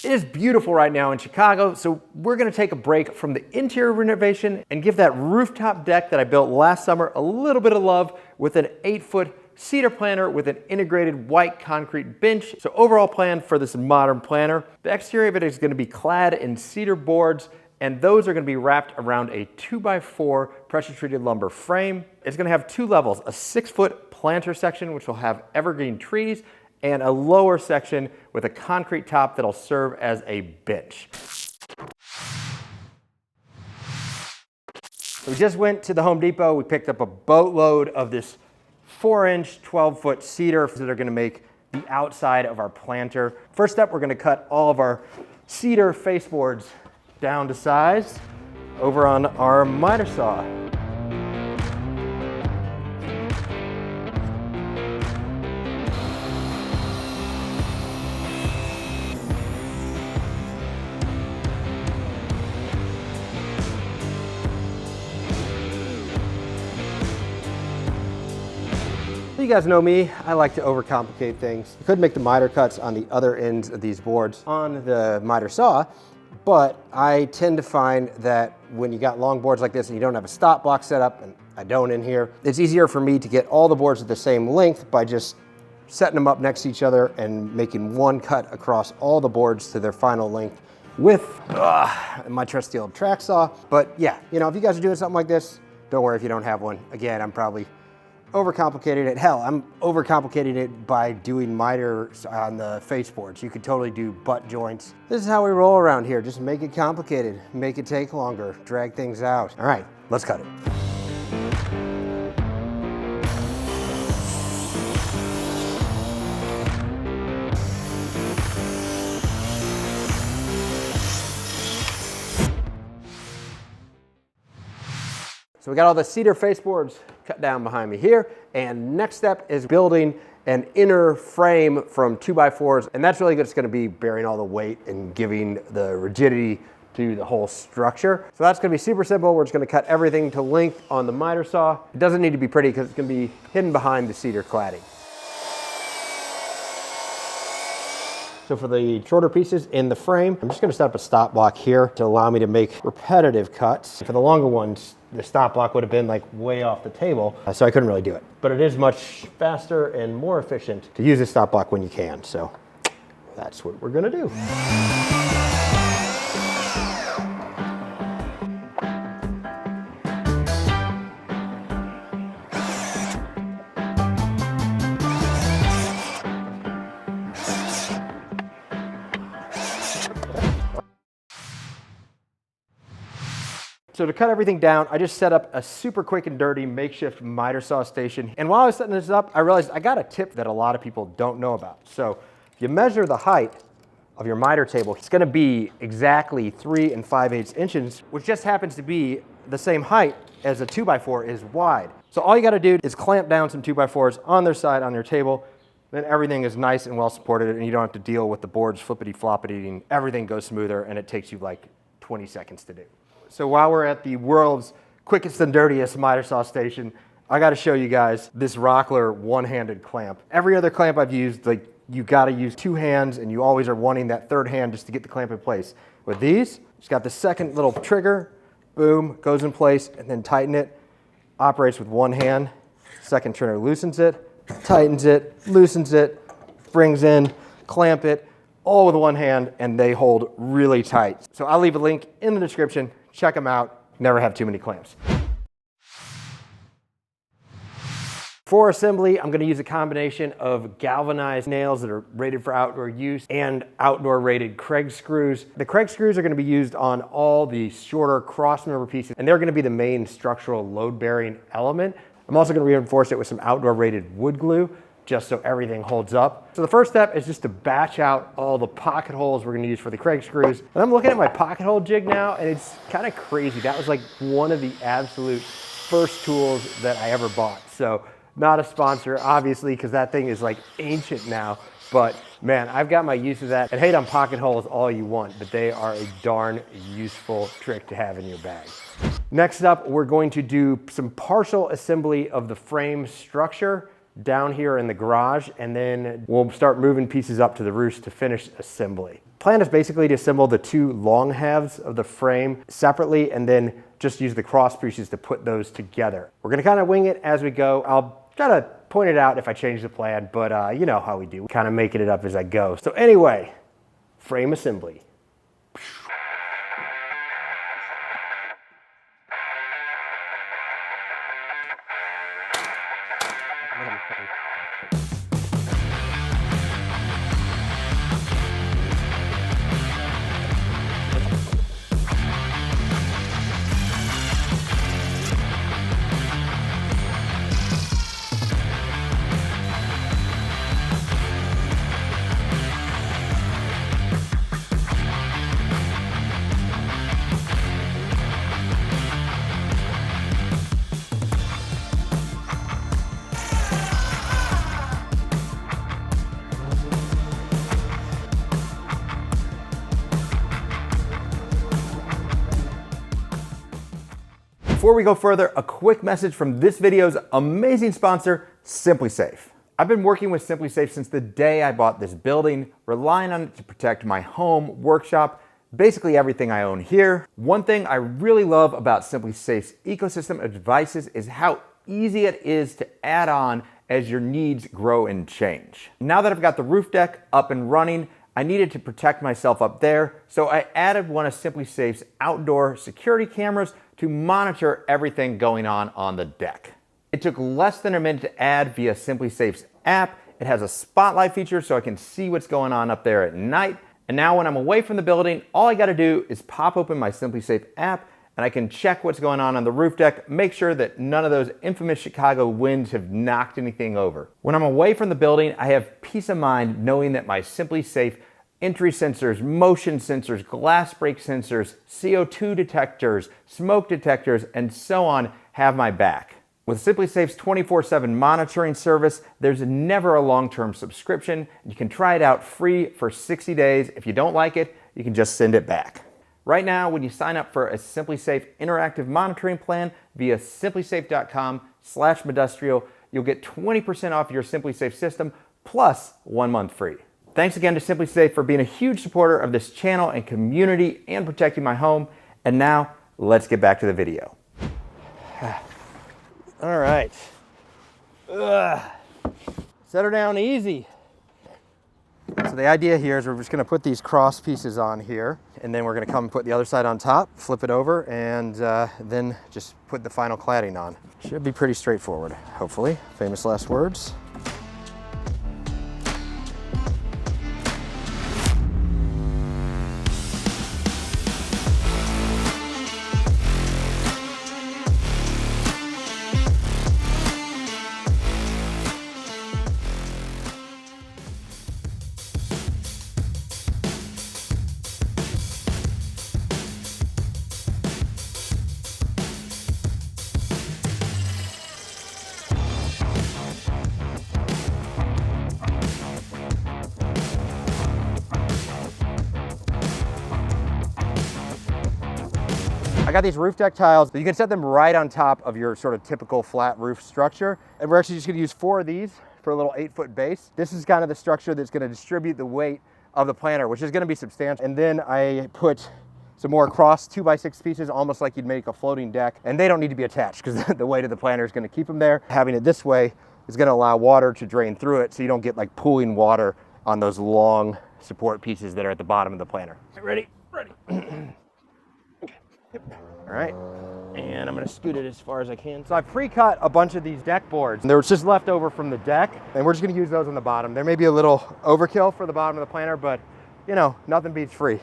It is beautiful right now in Chicago, so we're gonna take a break from the interior renovation and give that rooftop deck that I built last summer a little bit of love with an 8-foot cedar planter with an integrated white concrete bench. So overall plan for this modern planter, the exterior of it is gonna be clad in cedar boards, and those are gonna be wrapped around a 2x4 pressure treated lumber frame. It's gonna have 2 levels, a 6-foot planter section, which will have evergreen trees, and a lower section with a concrete top that'll serve as a bench. So we just went to the Home Depot. We picked up a boatload of this 4-inch, 12-foot cedar that are gonna make the outside of our planter. First step, we're gonna cut all of our cedar faceboards down to size over on our miter saw. You guys know me, I like to overcomplicate things. You could make the miter cuts on the other ends of these boards on the miter saw, but I tend to find that when you got long boards like this and you don't have a stop block set up, and I don't in here, it's easier for me to get all the boards at the same length by just setting them up next to each other and making one cut across all the boards to their final length with my trusty old track saw. But yeah, you know, if you guys are doing something like this, don't worry if you don't have one. Again, I'm probably overcomplicated it. Hell, I'm overcomplicating it by doing miters on the faceboards. You could totally do butt joints. This is how we roll around here. Just make it complicated, make it take longer, drag things out. All right, let's cut it. So we got all the cedar faceboards cut down behind me here, and next step is building an inner frame from 2x4s, and that's really just gonna be bearing all the weight and giving the rigidity to the whole structure. So that's gonna be super simple. We're just gonna cut everything to length on the miter saw. It doesn't need to be pretty because it's gonna be hidden behind the cedar cladding. So for the shorter pieces in the frame, I'm just gonna set up a stop block here to allow me to make repetitive cuts. For the longer ones, the stop block would have been like way off the table, so I couldn't really do it. But it is much faster and more efficient to use a stop block when you can, so that's what we're gonna do. So to cut everything down, I just set up a super quick and dirty makeshift miter saw station. And while I was setting this up, I realized I got a tip that a lot of people don't know about. So if you measure the height of your miter table, it's gonna be exactly 3 5/8 inches, which just happens to be the same height as a 2x4 is wide. So all you gotta do is clamp down some 2x4s on their side on your table, then everything is nice and well supported and you don't have to deal with the boards flippity floppity and everything goes smoother and it takes you like 20 seconds to do. So while we're at the world's quickest and dirtiest miter saw station, I gotta show you guys this Rockler one-handed clamp. Every other clamp I've used, like you gotta use 2 hands and you always are wanting that 3rd hand just to get the clamp in place. With these, it's got the second little trigger, boom, goes in place and then tighten it. Operates with 1 hand, second trigger loosens it, tightens it, loosens it, brings in, clamp it, all with 1 hand, and they hold really tight. So I'll leave a link in the description. Check them out. Never have too many clamps. For assembly, I'm gonna use a combination of galvanized nails that are rated for outdoor use and outdoor rated Craig screws. The Craig screws are gonna be used on all the shorter cross-member pieces, and they're gonna be the main structural load-bearing element. I'm also gonna reinforce it with some outdoor rated wood glue, just so everything holds up. So the first step is just to batch out all the pocket holes we're gonna use for the Craig screws. And I'm looking at my pocket hole jig now, and it's kind of crazy. That was like one of the absolute first tools that I ever bought. So not a sponsor, obviously, because that thing is like ancient now. But man, I've got my use of that. And hate on pocket holes all you want, but they are a darn useful trick to have in your bag. Next up, we're going to do some partial assembly of the frame structure down here in the garage, and then we'll start moving pieces up to the roost to finish assembly. Plan is basically to assemble the two long halves of the frame separately and then just use the cross pieces to put those together. We're gonna kind of wing it as we go. I'll try to point it out if I change the plan, but you know how we do, kind of making it up as I go. So anyway, frame assembly. Before we go further, a quick message from this video's amazing sponsor, Simplisafe. I've been working with Simplisafe since the day I bought this building, relying on it to protect my home, workshop, basically everything I own here. One thing I really love about Simplisafe's ecosystem of devices is how easy it is to add on as your needs grow and change. Now that I've got the roof deck up and running, I needed to protect myself up there, so I added one of Simplisafe's outdoor security cameras to monitor everything going on the deck. It took less than a minute to add via Simplisafe's app. It has a spotlight feature so I can see what's going on up there at night. And now when I'm away from the building, all I gotta do is pop open my Simplisafe app and I can check what's going on the roof deck, make sure that none of those infamous Chicago winds have knocked anything over. When I'm away from the building, I have peace of mind knowing that my Simplisafe entry sensors, motion sensors, glass break sensors, CO2 detectors, smoke detectors, and so on have my back. With Simplisafe's 24/7 monitoring service, there's never a long-term subscription. You can try it out free for 60 days. If you don't like it, you can just send it back. Right now, when you sign up for a Simplisafe interactive monitoring plan via simplisafe.com/Modustrial, you'll get 20% off your Simplisafe system plus 1 month free. Thanks again to Simplisafe for being a huge supporter of this channel and community and protecting my home. And now, let's get back to the video. All right. Set her down easy. So the idea here is we're just gonna put these cross pieces on here, and then we're gonna come and put the other side on top, flip it over, and then just put the final cladding on. Should be pretty straightforward, hopefully. Famous last words. I got these roof deck tiles. You can set them right on top of your sort of typical flat roof structure. And we're actually just gonna use 4 of these for a little 8-foot base. This is kind of the structure that's gonna distribute the weight of the planter, which is gonna be substantial. And then I put some more cross 2x6 pieces, almost like you'd make a floating deck. And they don't need to be attached because the weight of the planter is gonna keep them there. Having it this way is gonna allow water to drain through it so you don't get like pooling water on those long support pieces that are at the bottom of the planter. Ready? Ready. All right, and I'm gonna scoot it as far as I can. So I pre-cut a bunch of these deck boards. There was just left over from the deck, and we're just gonna use those on the bottom. There may be a little overkill for the bottom of the planter, but you know, nothing beats free.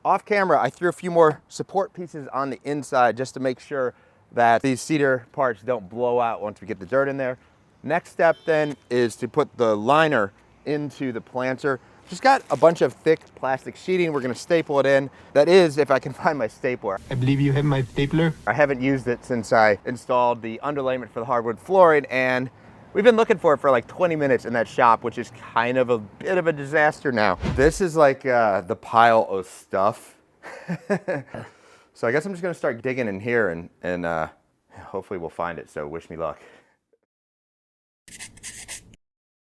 Off camera, I threw a few more support pieces on the inside just to make sure that these cedar parts don't blow out once we get the dirt in there. Next step then is to put the liner into the planter. Just got a bunch of thick plastic sheeting. We're gonna staple it in. That is, if I can find my stapler. I believe you have my stapler. I haven't used it since I installed the underlayment for the hardwood flooring, and We've been looking for it for like 20 minutes in that shop, which is kind of a bit of a disaster now. This is like the pile of stuff. So I guess I'm just gonna start digging in here and hopefully we'll find it, so wish me luck.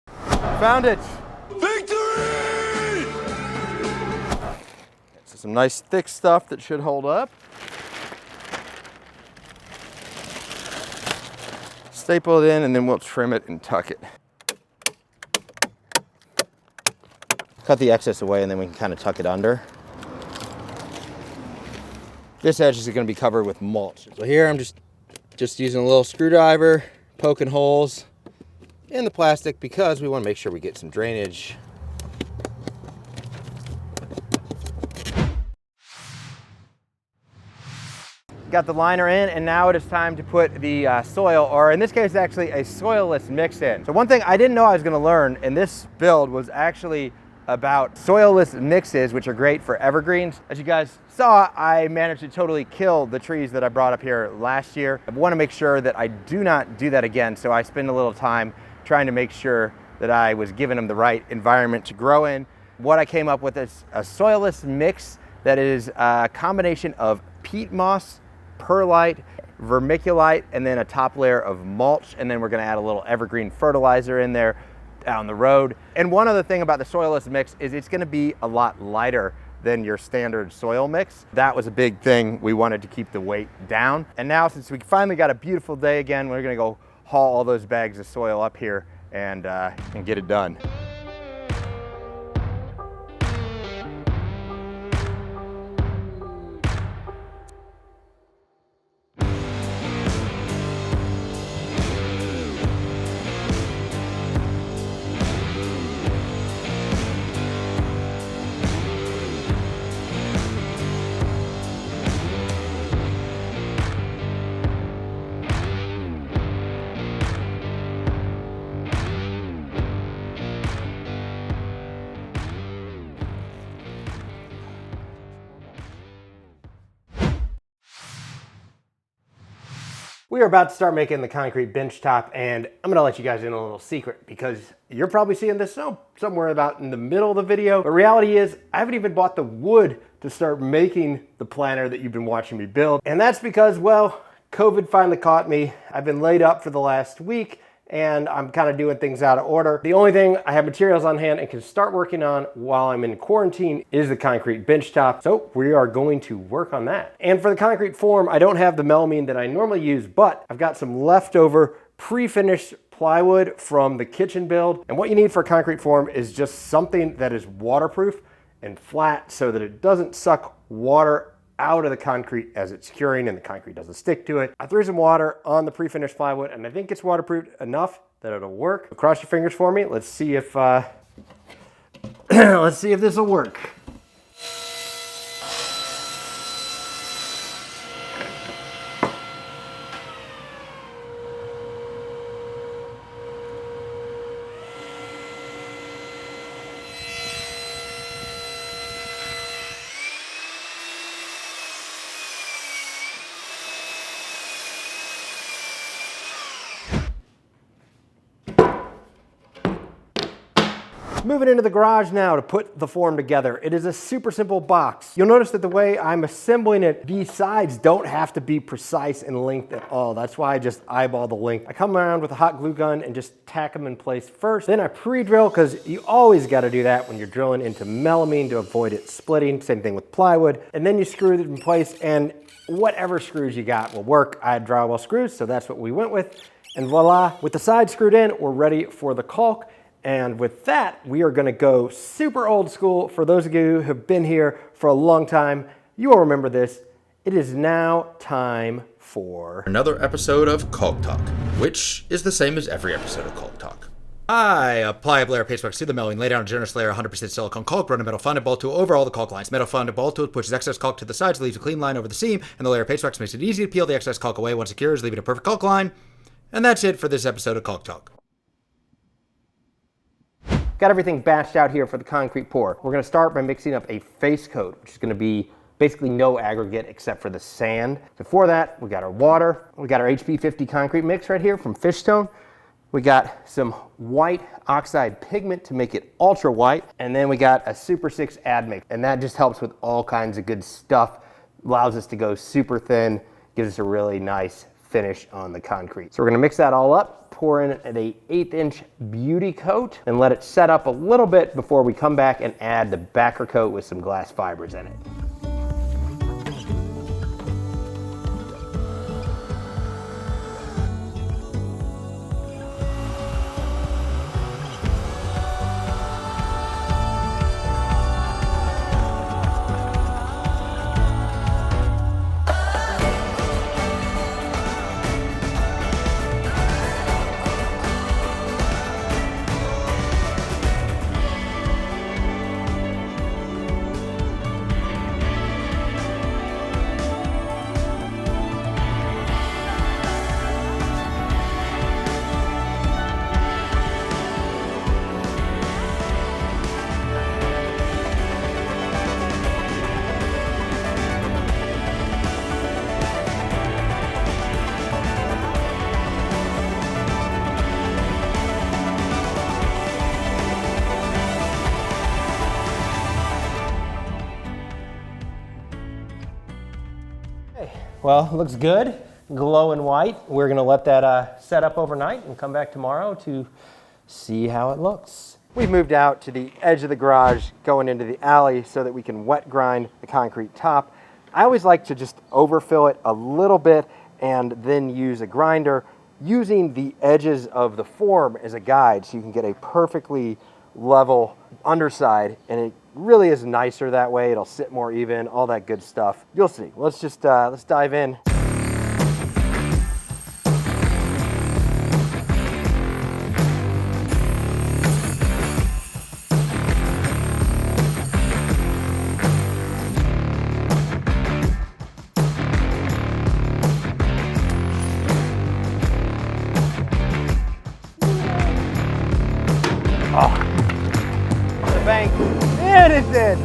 Found it! Victory! So some nice thick stuff that should hold up. Staple it in and then we'll trim it and tuck it. Cut the excess away and then we can kind of tuck it under. This edge is going to be covered with mulch. So here I'm just using a little screwdriver, poking holes in the plastic because we want to make sure we get some drainage. Got the liner in, and now it is time to put the soil, or in this case actually a soilless mix in. So one thing I didn't know I was going to learn in this build was actually about soilless mixes, which are great for evergreens. As you guys saw, I managed to totally kill the trees that I brought up here last year. I want to make sure that I do not do that again, so I spend a little time trying to make sure that I was giving them the right environment to grow in. What I came up with is a soilless mix that is a combination of peat moss, perlite, vermiculite, and then a top layer of mulch, and then we're going to add a little evergreen fertilizer in there down the road. And one other thing about the soilless mix is it's going to be a lot lighter than your standard soil mix. That was a big thing. We wanted to keep the weight down. And now since we finally got a beautiful day again, we're going to go haul all those bags of soil up here and get it done. We are about to start making the concrete bench top, and I'm gonna let you guys in a little secret because you're probably seeing this somewhere about in the middle of the video. But reality is, I haven't even bought the wood to start making the planter that you've been watching me build. And that's because, well, COVID finally caught me. I've been laid up for the last week, and I'm kind of doing things out of order. The only thing I have materials on hand and can start working on while I'm in quarantine is the concrete bench top. So we are going to work on that. And for the concrete form, I don't have the melamine that I normally use, but I've got some leftover pre-finished plywood from the kitchen build. And what you need for a concrete form is just something that is waterproof and flat so that it doesn't suck water out of the concrete as it's curing and the concrete doesn't stick to it. I threw some water on the pre-finished plywood and I think it's waterproof enough that it'll work. Cross your fingers for me. Let's see if let's see if this will work. Moving into the garage now to put the form together. It is a super simple box. You'll notice that the way I'm assembling it, these sides don't have to be precise in length at all. That's why I just eyeball the length. I come around with a hot glue gun and just tack them in place first. Then I pre-drill, because you always got to do that when you're drilling into melamine to avoid it splitting. Same thing with plywood. And then you screw it in place, and whatever screws you got will work. I had drywall screws, so that's what we went with. And voila, with the sides screwed in, we're ready for the caulk. And with that, we are gonna go super old school. For those of you who have been here for a long time, you will remember this. It is now time for another episode of Caulk Talk, which is the same as every episode of Caulk Talk. I apply a layer of paste wax to the melamine, lay down a generous layer of 100% silicone caulk, run a metal fondant ball tool over all the caulk lines. Metal fondant ball tool pushes excess caulk to the sides, leaves a clean line over the seam, and the layer of paste wax makes it easy to peel the excess caulk away once it cures, leaving a perfect caulk line. And that's it for this episode of Caulk Talk. Got everything batched out here for the concrete pour. We're gonna start by mixing up a face coat, which is gonna be basically no aggregate except for the sand. Before that, we got our water. We got our HB50 concrete mix right here from Fishstone. We got some white oxide pigment to make it ultra white. And then we got a Super 6 ad mix. And that just helps with all kinds of good stuff. Allows us to go super thin, gives us a really nice finish on the concrete. So we're gonna mix that all up, pour in an 1/8 inch beauty coat, and let it set up a little bit before we come back and add the backer coat with some glass fibers in it. Well, it looks good, glowing white. We're gonna let that set up overnight and come back tomorrow to see how it looks. We've moved out to the edge of the garage, going into the alley so that we can wet grind the concrete top. I always like to just overfill it a little bit and then use a grinder, using the edges of the form as a guide so you can get a perfectly level underside, and it really is nicer that way. It'll sit more even, all that good stuff. You'll see. Let's just let's dive in. Bank, and it did.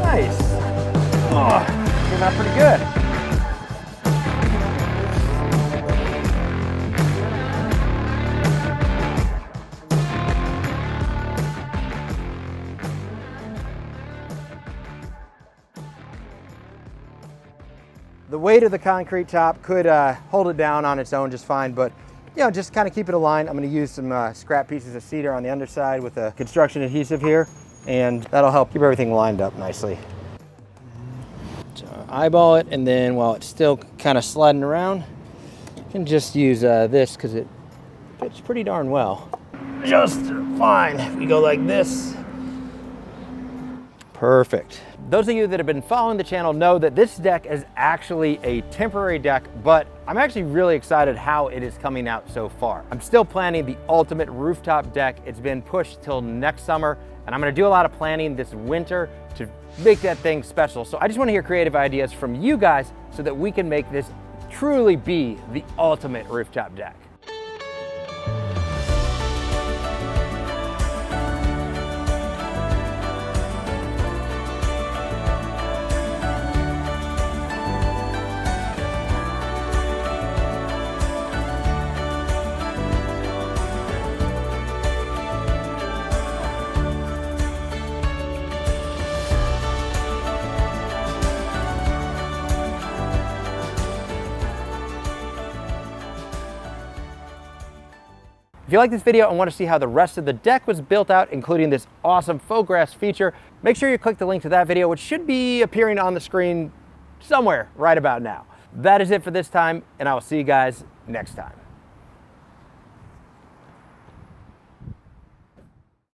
Nice. Oh, came out pretty good. The weight of the concrete top could hold it down on its own just fine, but you know, just kind of keep it aligned. I'm going to use some scrap pieces of cedar on the underside with a construction adhesive here, and that'll help keep everything lined up nicely. So eyeball it, and then while it's still kind of sliding around, you can just use this because it fits pretty darn well. Just fine. If we go like this. Perfect. Those of you that have been following the channel know that this deck is actually a temporary deck, but I'm actually really excited how it is coming out so far. I'm still planning the ultimate rooftop deck. It's been pushed till next summer, and I'm gonna do a lot of planning this winter to make that thing special. So I just wanna hear creative ideas from you guys so that we can make this truly be the ultimate rooftop deck. If you like this video and want to see how the rest of the deck was built out, including this awesome faux grass feature, make sure you click the link to that video, which should be appearing on the screen somewhere right about now. That is it for this time, and I will see you guys next time.